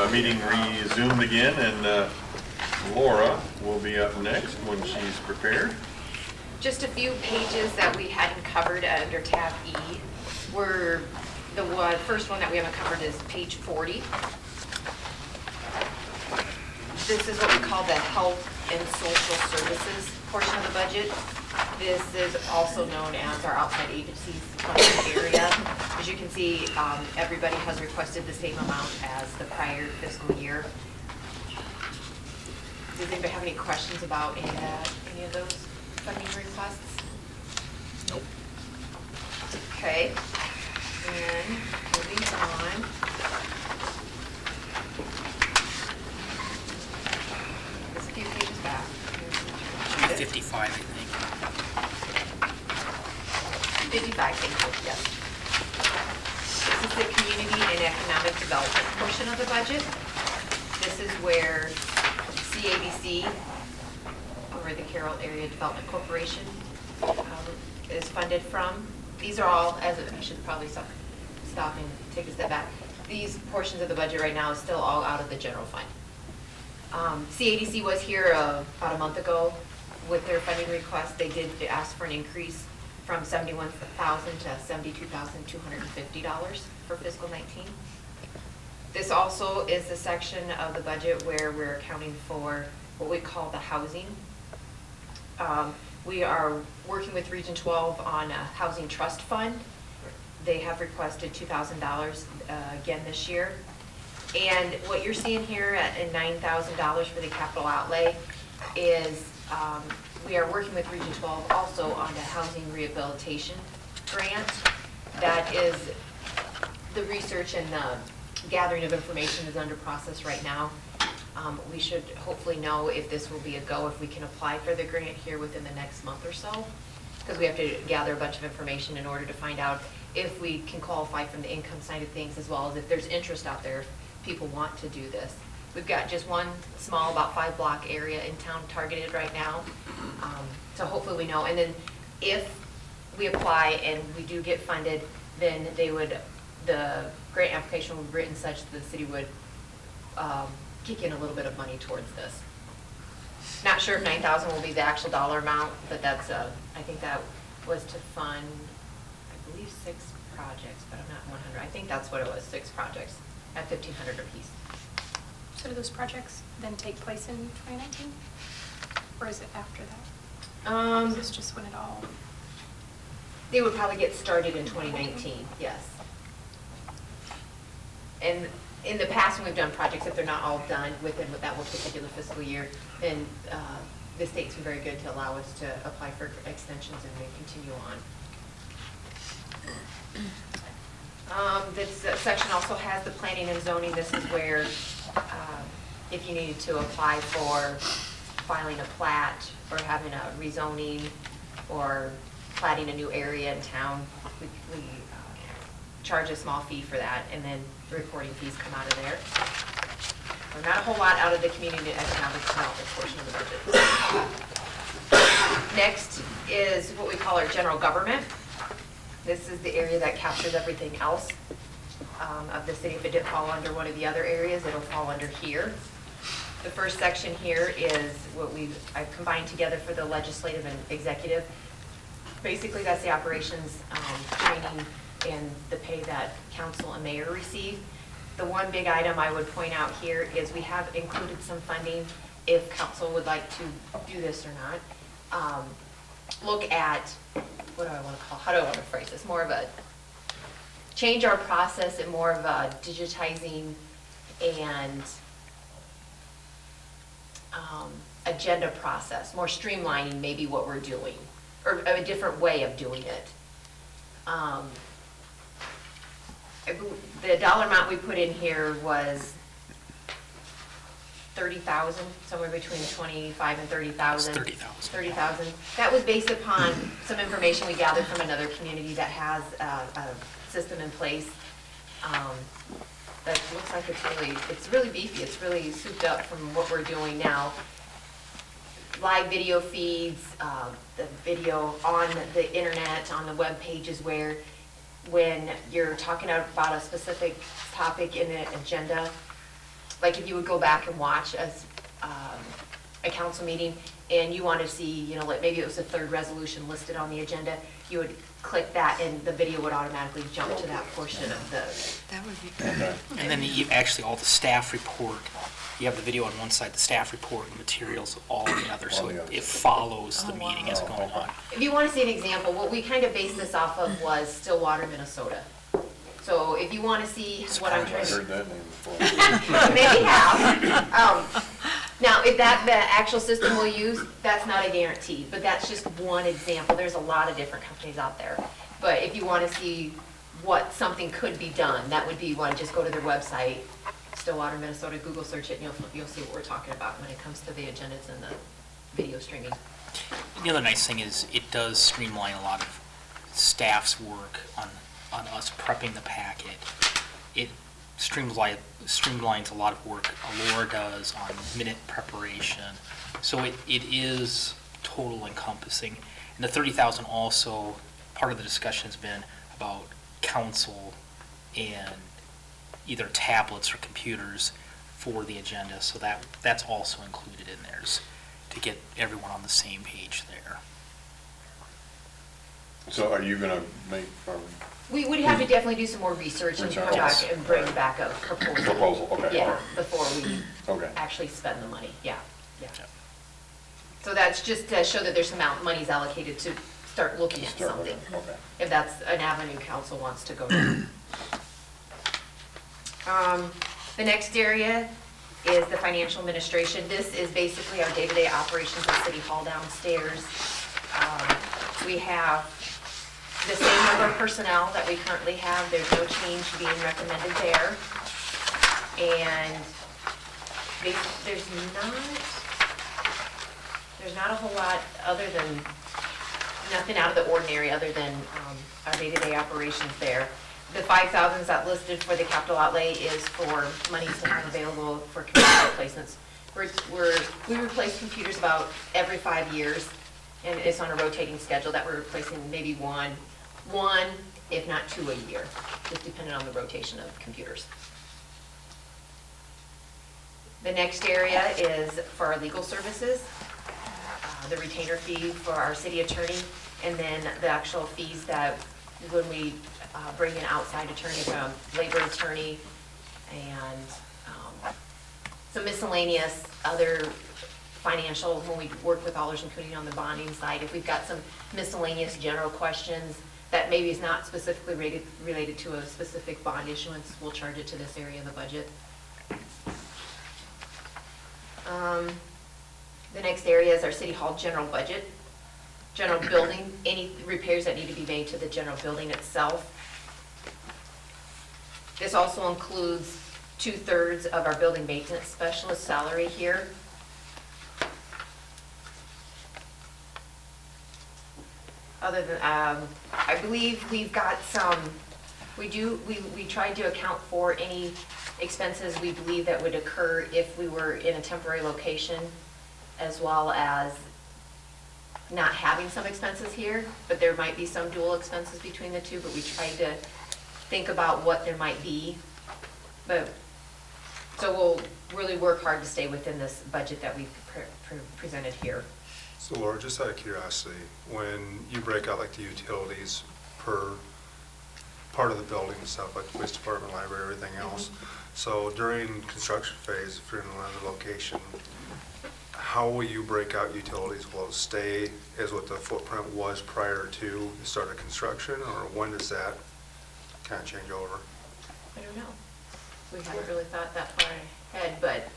our meeting resumed again, and Laura will be up next when she's prepared. Just a few pages that we hadn't covered under tab E. The first one that we haven't covered is page 40. This is what we call the health and social services portion of the budget. This is also known as our outside agencies funding area. As you can see, everybody has requested the same amount as the prior fiscal year. Does anybody have any questions about any of those funding requests? Nope. Okay, and moving on. It's a few pages back. 55, I think. 55, thank you, yes. This is the community and economic development portion of the budget. This is where CADC, or the Carroll Area Development Corporation, is funded from. These are all, I should probably stop and take a step back. These portions of the budget right now is still all out of the general fund. CADC was here about a month ago with their funding request. They did ask for an increase from $71,000 to $72,250 for fiscal 19. This also is the section of the budget where we're accounting for what we call the housing. We are working with Region 12 on a housing trust fund. They have requested $2,000 again this year. And what you're seeing here at $9,000 for the capital outlay is we are working with Region 12 also on a housing rehabilitation grant. That is the research and the gathering of information is under process right now. We should hopefully know if this will be a go, if we can apply for the grant here within the next month or so, because we have to gather a bunch of information in order to find out if we can qualify from the income side of things, as well as if there's interest out there, if people want to do this. We've got just one small, about 5-block area in town targeted right now, so hopefully we know. And then if we apply and we do get funded, then the grant application would be written such that the city would kick in a little bit of money towards this. Not sure if $9,000 will be the actual dollar amount, but that's I think that was to fund, I believe, 6 projects, but I'm not 100. I think that's what it was, 6 projects at $1,500 apiece. So do those projects then take place in 2019, or is it after that? Is this just when it all? They would probably get started in 2019, yes. And in the past, when we've done projects, if they're not all done within that one particular fiscal year, then the state's been very good to allow us to apply for extensions and then continue on. This section also has the planning and zoning. This is where if you needed to apply for filing a plat or having a rezoning or platting a new area in town, we charge a small fee for that, and then the reporting fees come out of there. So not a whole lot out of the community economic development portion of the budget. Next is what we call our general government. This is the area that captures everything else of the city. If it didn't fall under one of the other areas, it'll fall under here. The first section here is what I've combined together for the legislative and executive. Basically, that's the operations, training, and the pay that council and mayor receive. The one big item I would point out here is we have included some funding if council would like to do this or not. Look at, what do I want to call, how do I want to phrase this? More of a, change our process and more of a digitizing and agenda process, more streamlining maybe what we're doing, or a different way of doing it. The dollar amount we put in here was 30,000, somewhere between 25 and 30,000. 30,000. That was based upon some information we gathered from another community that has a system in place. That looks like it's really beefy. It's really souped up from what we're doing now. Live video feeds, the video on the internet, on the web pages, where when you're talking about a specific topic in the agenda, like if you would go back and watch a council meeting and you want to see, you know, like maybe it was the third resolution listed on the agenda, you would click that and the video would automatically jump to that portion of the. That would be Okay. And then actually all the staff report, you have the video on one side, the staff report and materials all on the other, so On the other it side. follows the Oh, meeting wow. as going on. If you want to see an example, what we kind of based this off of was Stillwater, Minnesota. So if you want to see what I'm I trying to. heard that name before. Maybe have. Now, if the actual system we'll use, that's not a guarantee, but that's just one example. There's a lot of different companies out there. But if you want to see what something could be done, that would be one, just go to their website, Stillwater, Minnesota, Google search it, and you'll see what we're talking about when it comes to the agendas and the video streaming. The other nice thing is it does streamline a lot of staff's work on us prepping the packet. It streamlines a lot of work Laura does on minute preparation. So it is total encompassing. And the 30,000 also, part of the discussion has been about council and either tablets or computers for the agenda. So that's also included in theirs to get everyone on the same page there. So are you gonna make, We would have to definitely do some more research and come back and bring back a proposal, okay. Yeah, before we Okay. actually spend the money, yeah. Yeah. So that's just to show that there's some money's allocated to start looking at Start something, looking, okay. if that's an avenue council wants to go down. The next area is the financial administration. This is basically our day-to-day operations at City Hall downstairs. We have the same number of personnel that we currently have. There's no change being recommended there. And there's not a whole lot other than, nothing out of the ordinary other than our day-to-day operations there. The 5,000 that listed for the capital outlay is for money to have available for computer replacements. We replace computers about every 5 years, and it's on a rotating schedule that we're replacing maybe one, if not 2 a year, just depending on the rotation of computers. The next area is for our legal services, the retainer fee for our city attorney, and then the actual fees that when we bring in outside attorney, labor attorney, and some miscellaneous other financial, when we work with Allers and Cooney on the bonding side, if we've got some miscellaneous general questions that maybe is not specifically related to a specific bond issuance, we'll charge it to this area of the budget. The next area is our City Hall general budget. General building, any repairs that need to be made to the general building itself. This also includes 2/3 of our building maintenance specialist salary here. Other than, I believe we've got some, we tried to account for any expenses we believe that would occur if we were in a temporary location, as well as not having some expenses here, but there might be some dual expenses between the two, but we tried to think about what there might be. So we'll really work hard to stay within this budget that we've presented here. So Laura, just out of curiosity, when you break out like the utilities per part of the building and stuff, like the police department, library, everything else, so during construction phase, if you're in another location, how will you break out utilities? Will it stay as what the footprint was prior to the start of construction, or when does that kind of change over? I don't know. We haven't really thought that far ahead, but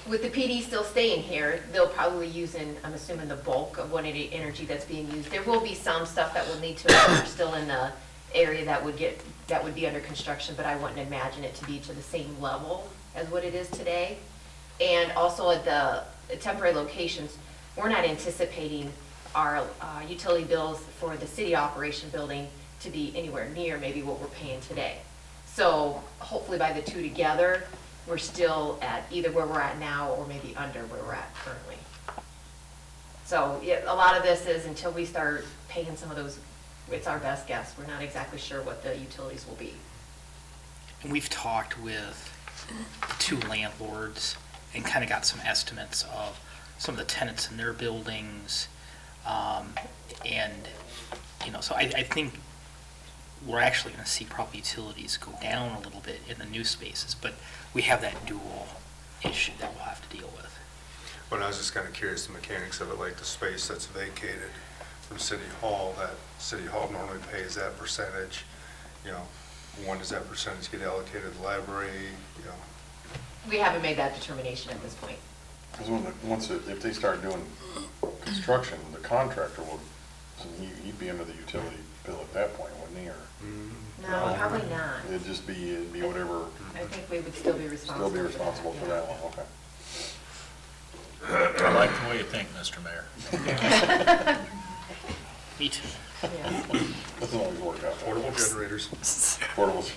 with the PD still staying here, they'll probably use I'm assuming the bulk of what energy that's being used. There will be some stuff that will need to occur still in the area that would be under construction, but I wouldn't imagine it to be to the same level as what it is today. And also at the temporary locations, we're not anticipating our utility bills for the city operation building to be anywhere near maybe what we're paying today. So hopefully by the two together, we're still at either where we're at now or maybe under where we're at currently. So yeah, a lot of this is until we start paying some of those, it's our best guess. We're not exactly sure what the utilities will be. And we've talked with the two landlords and kind of got some estimates of some of the tenants in their buildings. And, so I think we're actually going to see probably utilities go down a little bit in the new spaces, but we have that dual issue that we'll have to deal with. Well, I was just kind of curious, the mechanics of it, like the space that's vacated from City Hall, that City Hall normally pays that percentage, when does that percentage get allocated to the library, We haven't made that determination at this point. Because if they start doing construction, the contractor will, he'd be under the utility bill at that point, wouldn't he, or? No, probably not. It'd be whatever. I think we would still be responsible. Still be responsible for that one, okay. I like the way you think, Mr. Mayor. Me too. Yeah. Doesn't always work out. portable generators. Portables.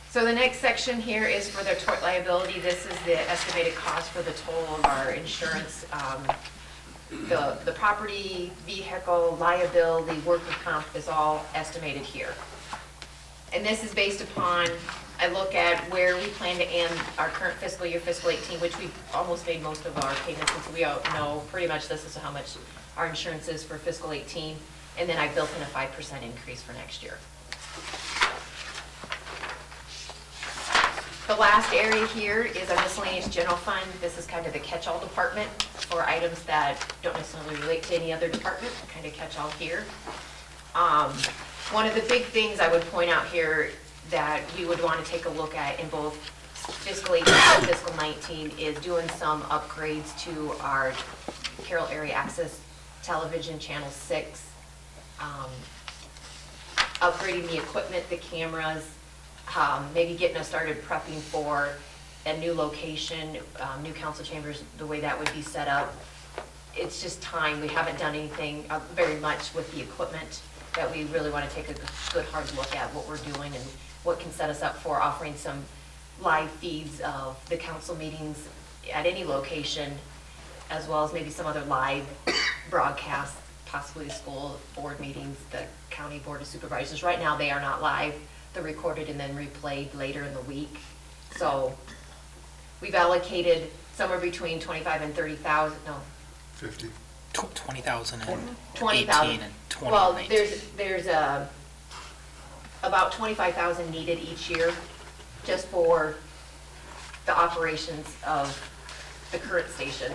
So the next section here is for the tort liability. This is the estimated cost for the total of our insurance. The property, vehicle, liability, worker comp is all estimated here. And this is based upon, I look at where we plan to end our current fiscal year, fiscal 18, which we've almost made most of our payments, and so we all know pretty much this is how much our insurance is for fiscal 18. And then I built in a 5% increase for next year. The last area here is our miscellaneous general fund. This is kind of the catch-all department for items that don't necessarily relate to any other department, kind of catch-all here. One of the big things I would point out here that we would want to take a look at in both fiscal 18 and fiscal 19 is doing some upgrades to our Carroll Area Access Television Channel 6, upgrading the equipment, the cameras, maybe getting us started prepping for a new location, new council chambers, the way that would be set up. It's just time. We haven't done anything very much with the equipment that we really want to take a good hard look at what we're doing and what can set us up for offering some live feeds of the council meetings at any location, as well as maybe some other live broadcasts, possibly school board meetings, the county board of supervisors. Right now, they are not live. They're recorded and then replayed later in the week. So we've allocated somewhere between 25 and 30,000, no, 50. 20,000 and 20,000. 18 and 20. Well, there's about 25,000 needed each year just for the operations of the current station.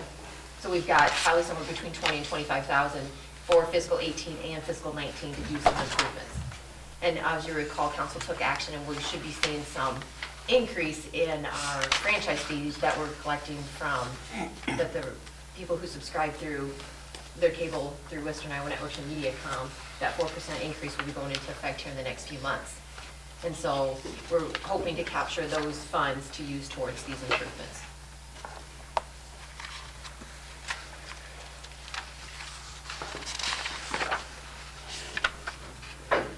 So we've got probably somewhere between 20 and 25,000 for fiscal 18 and fiscal 19 to do some improvements. And as you recall, council took action and we should be seeing some increase in our franchise fees that we're collecting from the people who subscribe through their cable through Western Iowa Networks and MediaCom. That 4% increase will be going into effect here in the next few months. And so we're hoping to capture those funds to use towards these improvements.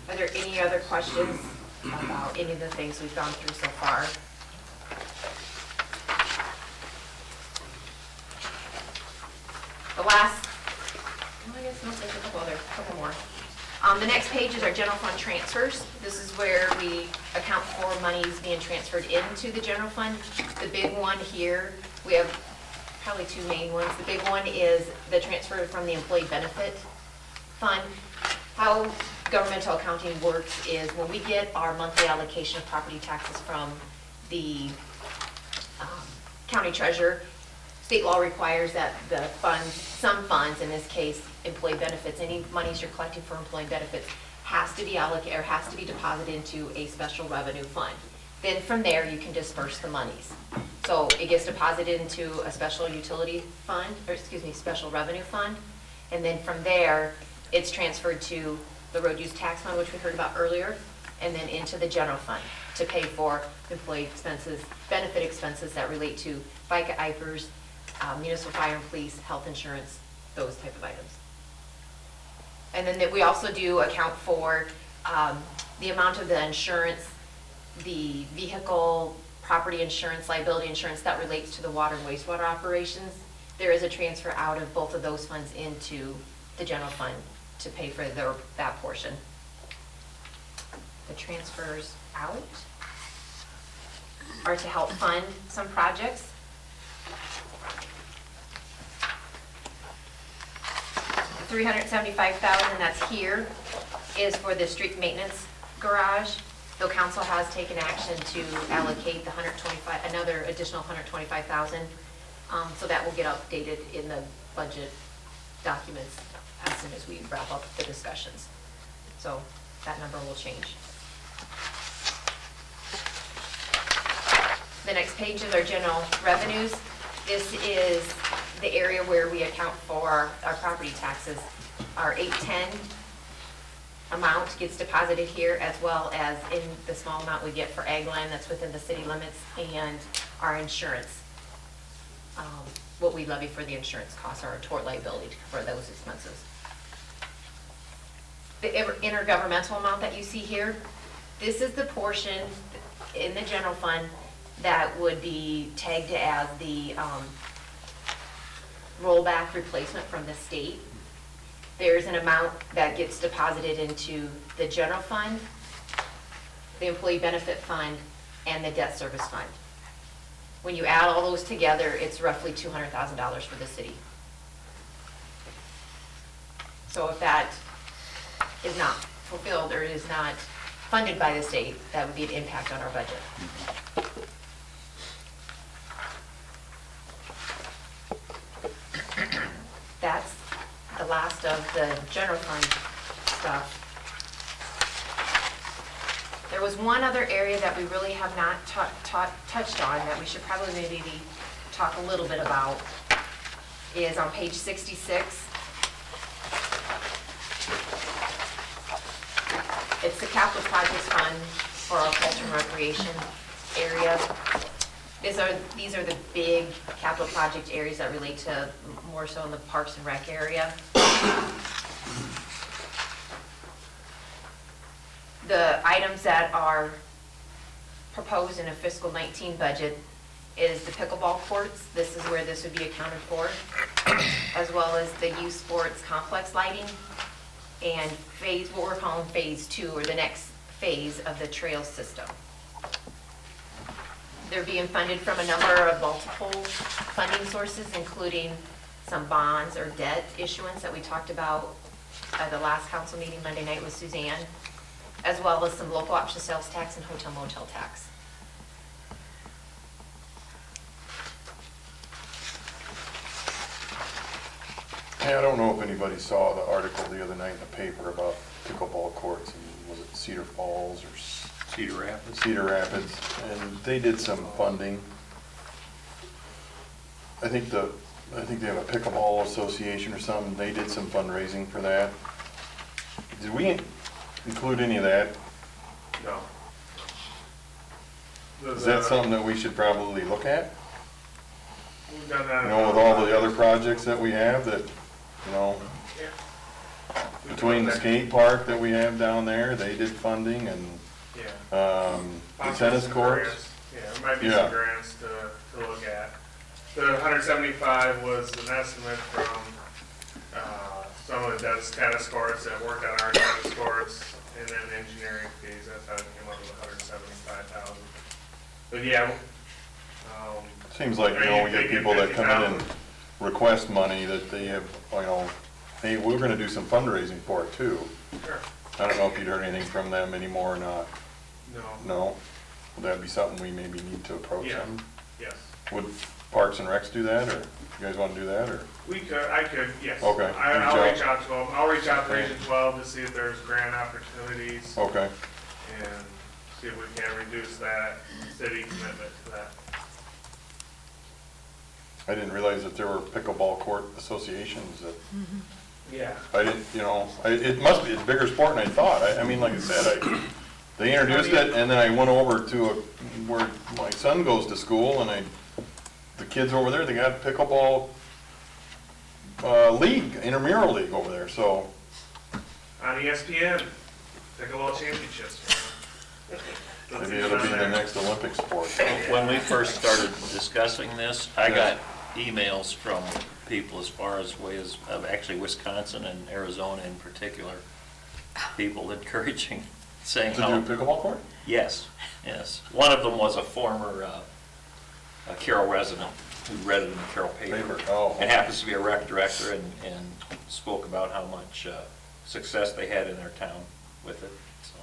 Are there any other questions about any of the things we've gone through so far? The last, well, I guess I'll take a couple more. The next page is our general fund transfers. This is where we account for monies being transferred into the general fund. The big one here, we have probably two main ones. The big one is the transfer from the employee benefit fund. How governmental accounting works is when we get our monthly allocation of property taxes from the county treasurer, state law requires that the funds, some funds, in this case, employee benefits, any monies you're collecting for employee benefits has to be allocated or has to be deposited into a special revenue fund. Then from there, you can disperse the monies. So it gets deposited into a special utility fund, or excuse me, special revenue fund. And then from there, it's transferred to the road use tax fund, which we heard about earlier, and then into the general fund to pay for employee expenses, benefit expenses that relate to FICA, IFRS, municipal fire and police, health insurance, those type of items. And then we also do account for the amount of the insurance, the vehicle, property insurance, liability insurance that relates to the water and wastewater operations. There is a transfer out of both of those funds into the general fund to pay for that portion. The transfers out are to help fund some projects. The $375,000 that's here is for the street maintenance garage, though council has taken action to allocate the another additional $125,000. So that will get updated in the budget documents as soon as we wrap up the discussions. So that number will change. The next page is our general revenues. This is the area where we account for our property taxes. Our 810 amount gets deposited here, as well as in the small amount we get for ag land that's within the city limits, and our insurance. What we levy for the insurance costs, our tort liability for those expenses. The intergovernmental amount that you see here, this is the portion in the general fund that would be tagged as the rollback replacement from the state. There's an amount that gets deposited into the general fund, the employee benefit fund, and the debt service fund. When you add all those together, it's roughly $200,000 for the city. So if that is not fulfilled or is not funded by the state, that would be an impact on our budget. That's the last of the general fund stuff. There was one other area that we really have not touched on that we should probably maybe talk a little bit about, is on page 66. It's the capital projects fund for our culture and recreation area. These are the big capital project areas that relate to more so in the Parks and Rec area. The items that are proposed in a fiscal 19 budget is the pickleball courts. This is where this would be accounted for, as well as the youth sports complex lighting and what we're calling phase 2, or the next phase of the trail system. They're being funded from a number of multiple funding sources, including some bonds or debt issuance that we talked about at the last council meeting Monday night with Suzanne, as well as some local option sales tax and hotel motel tax. Hey, I don't know if anybody saw the article the other night in the paper about pickleball courts, and was it Cedar Falls or Cedar Rapids. Cedar Rapids, and they did some funding. I think they have a pickleball association or something. They did some fundraising for that. Did we include any of that? No. Is that something that we should probably look at? We've done that. You know, with all the other projects that we have that, you know, Yeah. between the skate park that we have down there, they did funding, and Yeah. the Possibly tennis some courts. grants. Yeah, there might be Yeah. some grants to look at. The 175 was an estimate from some of the tennis courts that worked on our tennis courts, and then engineering fees. That's how it came up with 175,000. But yeah. Seems like, you know, we get people that come in and request money that they have, you know, hey, we're gonna do some fundraising for it too. Sure. I don't know if you'd heard anything from them anymore or not. No. No? Would that be something we maybe need to approach Yeah. them? Yes. Would Parks and Recs do that, or you guys wanna do that, or? We could, I could, yes. Okay, I'll reach reach out to them. I'll reach out to Region 12 to see if there's grant opportunities Okay, and see if we can reduce that city commitment to that. I didn't realize that there were pickleball court associations that, Yeah. I didn't, you know, it must be, it's a bigger sport than I thought. I mean, like I said, they introduced it, and then I went over to where my son goes to school, and the kids over there, they got pickleball league, intramural league over there, so. On ESPN, pickleball championships. Maybe it'll be the next Olympic sport. When we first started discussing this, I got emails from people as far as ways of actually Wisconsin and Arizona in particular, people encouraging saying To how. do pickleball court? Yes, yes. One of them was a former a Carroll resident who read it in the Carroll paper. Oh. And happens to be a rec director and spoke about how much success they had in their town with it, so.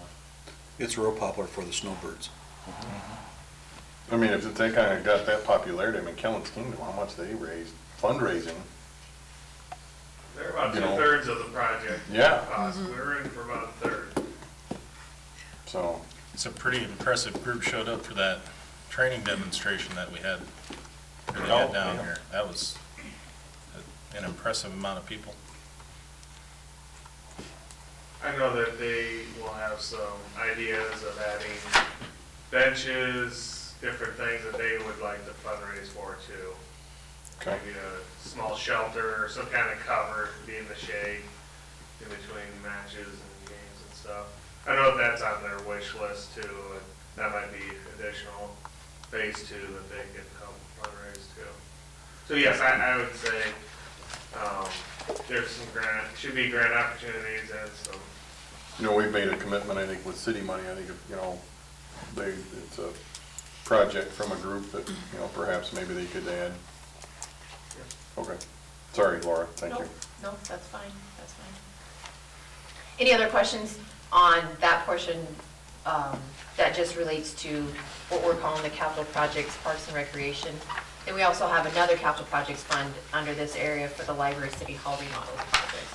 It's real popular for the snowbirds. I mean, if they kind of got that popularity, I mean, Kellen's Kingdom, how much they raised, fundraising. They're about You know. 2/3 of the project. Yeah. Cost. We're in for about a third. So, It's a pretty impressive group showed up for that training demonstration that we had, that they had down yeah. here. That was an impressive amount of people. I know that they will have some ideas of adding benches, different things that they would like to fundraise for too. okay. Maybe a small shelter or some kind of cover to be in the shade in between matches and games and stuff. I know that's on their wish list too, and that might be additional phase 2 that they can help fundraise too. So yes, I would say, there's some should be grant opportunities and some. You know, we've made a commitment, I think, with city money, I think, you know, it's a project from a group that, you know, perhaps maybe they could add. Okay. Sorry, Laura, thank you. No, that's fine, that's fine. Any other questions on that portion that just relates to what we're calling the capital projects, parks and recreation? Then we also have another capital projects fund under this area for the library city hall remodel project.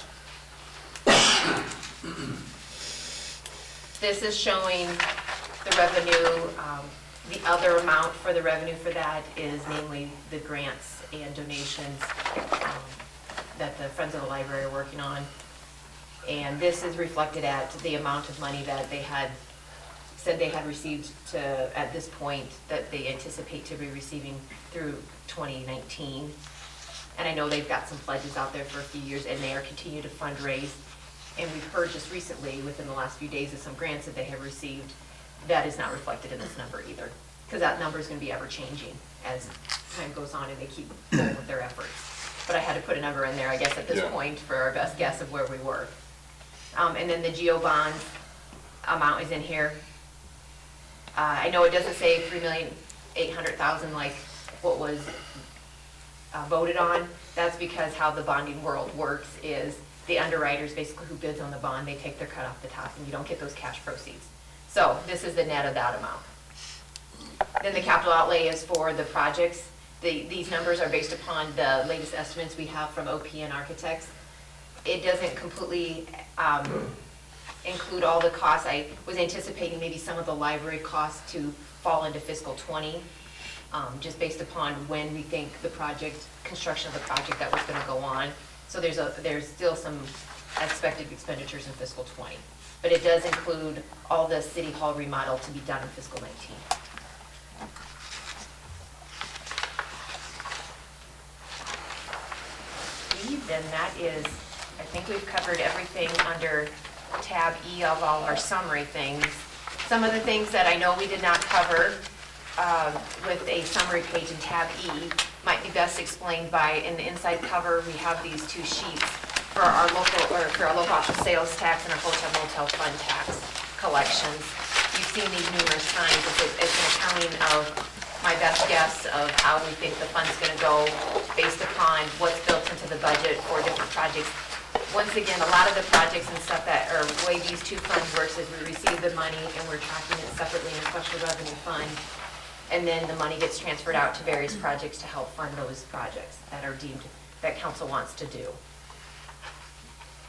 This is showing the revenue. The other amount for the revenue for that is namely the grants and donations that the Friends of the Library are working on. And this is reflected at the amount of money that they had said they had received at this point, that they anticipate to be receiving through 2019. And I know they've got some pledges out there for a few years, and they are continuing to fundraise. And we've heard just recently, within the last few days, of some grants that they have received. That is not reflected in this number either, because that number is going to be ever-changing as time goes on and they keep going with their efforts. But I had to put a number in there, I guess, at this Yeah. point for our best guess of where we were. And then the GEO bond amount is in here. I know it doesn't say 3,800,000 like what was voted on. That's because how the bonding world works is the underwriters, basically who bids on the bond, they take their cut off the top and you don't get those cash proceeds. So this is the net of that amount. Then the capital outlay is for the projects. These numbers are based upon the latest estimates we have from OPN Architects. It doesn't completely include all the costs. I was anticipating maybe some of the library costs to fall into fiscal 20, just based upon when we think the construction of the project that was going to go on. So there's still some expected expenditures in fiscal 20. But it does include all the city hall remodel to be done in fiscal 19. Then that is, I think we've covered everything under tab E of all our summary things. Some of the things that I know we did not cover with a summary page in tab E might be best explained by, in the inside cover, we have these two sheets for our local option sales tax and our hotel motel fund tax collections. You've seen these numerous times. It's an accounting of my best guess of how we think the fund's going to go based upon what's built into the budget for different projects. Once again, a lot of the projects and stuff that are the way these two funds works is we receive the money and we're tracking it separately in a special revenue fund. And then the money gets transferred out to various projects to help fund those projects that are deemed that council wants to do.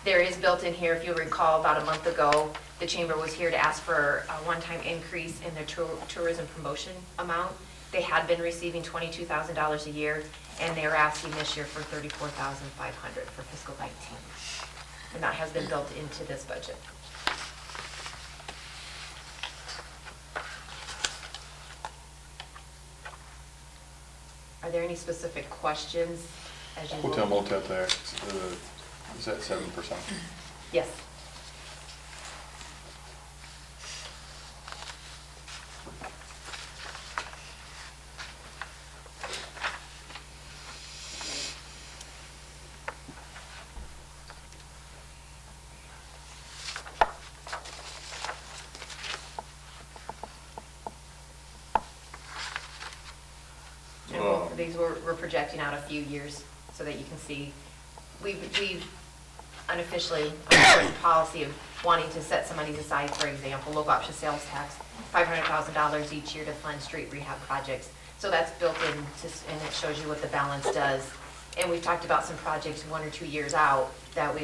There is built in here, if you'll recall, about a month ago, the chamber was here to ask for a one-time increase in their tourism promotion amount. They had been receiving $22,000 a year, and they are asking this year for $34,500 for fiscal 19. And that has been built into this budget. Are there any specific questions as you Hotel look? motel tax, is that 7%? Yes. these we're projecting out a few years so that you can see. We've unofficially, under a policy of wanting to set some money aside, for example, local option sales tax, $500,000 each year to fund street rehab projects. So that's built in, and it shows you what the balance does. And we've talked about some projects 1 or 2 years out that we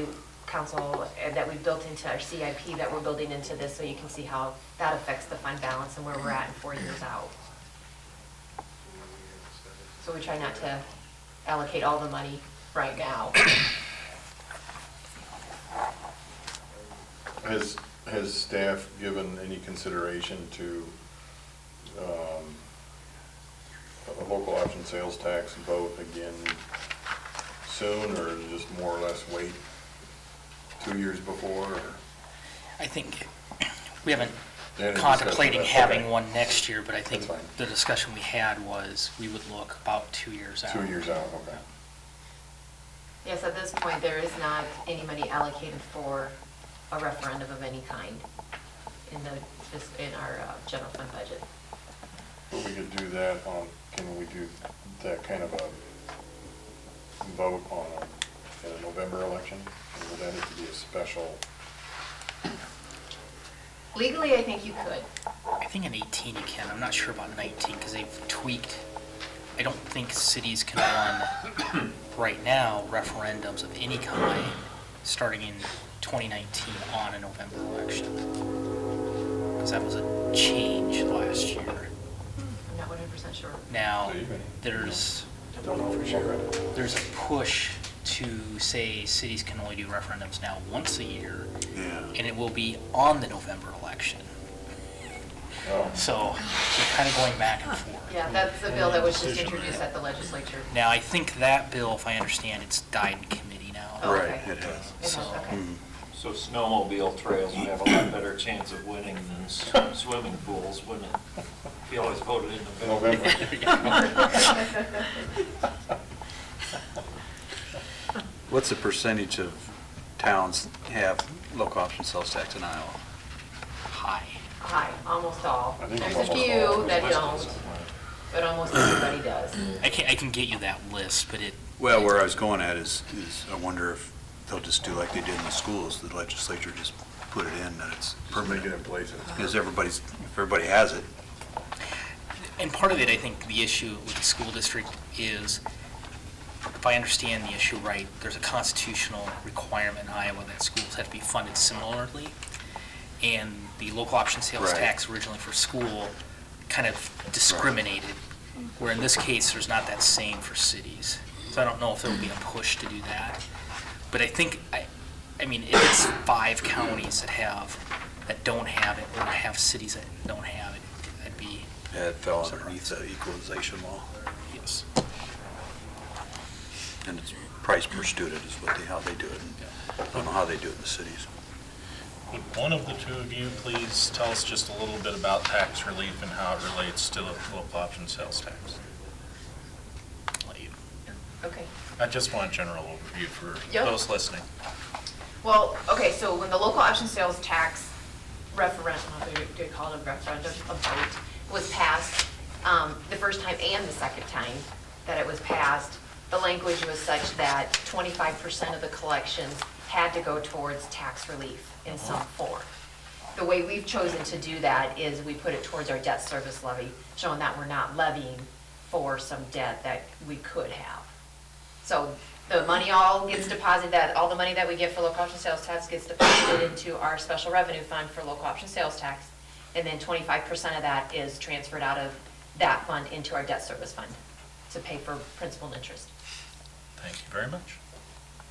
built into our CIP that we're building into this, so you can see how that affects the fund balance and where we're at in 4 years out. So we try not to allocate all the money right now. Has staff given any consideration to a local option sales tax vote again soon, or just more or less wait 2 years before? Or? I think we haven't They had a contemplating discussion about- having okay. one next year, but I think That's fine. the discussion we had was we would look about 2 years out. 2 years out, okay. Yes, at this point, there is not any money allocated for a referendum of any kind in our general fund budget. But we could do that on, can we do that kind of a vote on a November election? Or would that need to be a special? Legally, I think you could. I think in 18 you can. I'm not sure about 19 because they've tweaked. I don't think cities can run right now referendums of any kind starting in 2019 on a November election. Because that was a change last year. I'm not 100% sure. Now, So you can- there's I don't know for sure. a push to say cities can only do referendums now once a year, Yeah. and it will be on the November election. Oh. So we're kind of going back and forth. Yeah, that's the bill that was just introduced at the legislature. Now, I think that bill, if I understand, it's died in committee now. Oh, Right, okay. it has. It has, So- okay. So snowmobile trails would have a lot better chance of winning than swimming pools, wouldn't it? If you always voted in November. What's the percentage of towns have local option sales tax in Iowa? High. Hi, almost all. I think There's a almost all. few that don't, but almost everybody does. I can get you that list, but it, Well, where I was going at is I wonder if they'll just do like they did in the schools, the legislature just put it in that it's Just make it permanent. in place. Because if everybody has it, and part of it, I think the issue with the school district is, if I understand the issue right, there's a constitutional requirement in Iowa that schools have to be funded similarly. And the local option sales Right. tax originally for school kind of discriminated, where in this case, there's not that same for cities. So I don't know if there'll be a push to do that. But I think, I mean, if it's 5 counties that don't have it, or have cities that don't have it, that'd be, it fell underneath the equalization law. yes. And it's price per student is how they do it. I don't know how they do it in the cities. Would one of the two of you please tell us just a little bit about tax relief and how it relates to the local option sales tax? Let you- Okay. I just want a general overview for Yep. those listening. Well, okay, so when the local option sales tax referendum, they call it a referendum, a vote, was passed, the first time and the second time that it was passed, the language was such that 25% of the collections had to go towards tax relief in some form. The way we've chosen to do that is we put it towards our debt service levy, showing that we're not levying for some debt that we could have. So the money all gets deposited, all the money that we get for local option sales tax gets deposited into our special revenue fund for local option sales tax. And then 25% of that is transferred out of that fund into our debt service fund to pay for principal and interest. Thank you very much.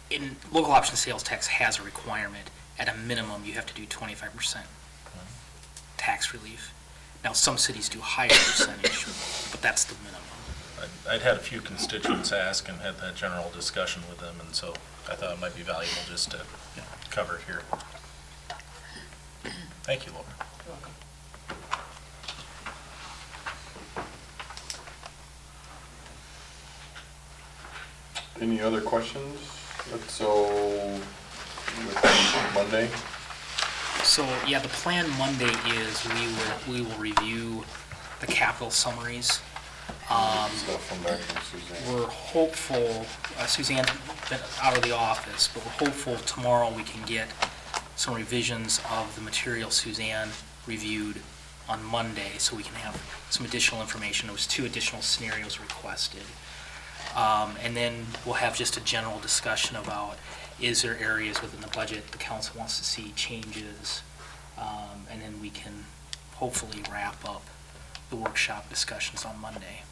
In local option sales tax has a requirement, at a minimum, you have to do 25% tax relief. Now, some cities do higher percentage, but that's the minimum. I'd had a few constituents ask and had that general discussion with them, and so I thought it might be valuable just to cover it here. Thank you, Laura. You're welcome. Any other questions? So, with Monday, So, yeah, the plan Monday is we will review the capital summaries Stuff from back from Suzanne. We're hopeful, Suzanne's been out of the office, but we're hopeful tomorrow we can get some revisions of the material Suzanne reviewed on Monday, so we can have some additional information. There was 2 additional scenarios requested. And then we'll have just a general discussion about, is there areas within the budget the council wants to see changes? And then we can hopefully wrap up the workshop discussions on Monday.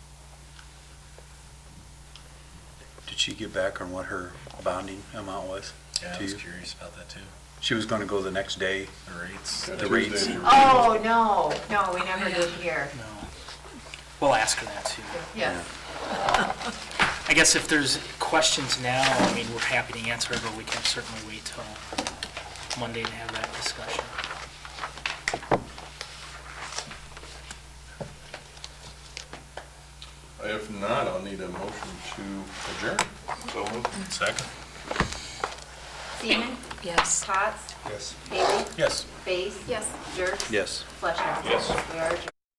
Did she get back on what her bonding amount was Yeah, I to was you? curious about that too. She was going to go the next day. The rates. Yeah, The rates. Tuesday, the Oh, no, we never did here. No. We'll ask her that too. Yes. I guess if there's questions now, I mean, we're happy to answer it, but we can certainly wait till Monday to have that discussion. If not, I'll need a motion to adjourn. So moved. Second? Seaman? Yes. Cots? Yes. Haley? Yes. Bass? Yes. Jerks? Yes. Fleischner? Yes. We are adjourned.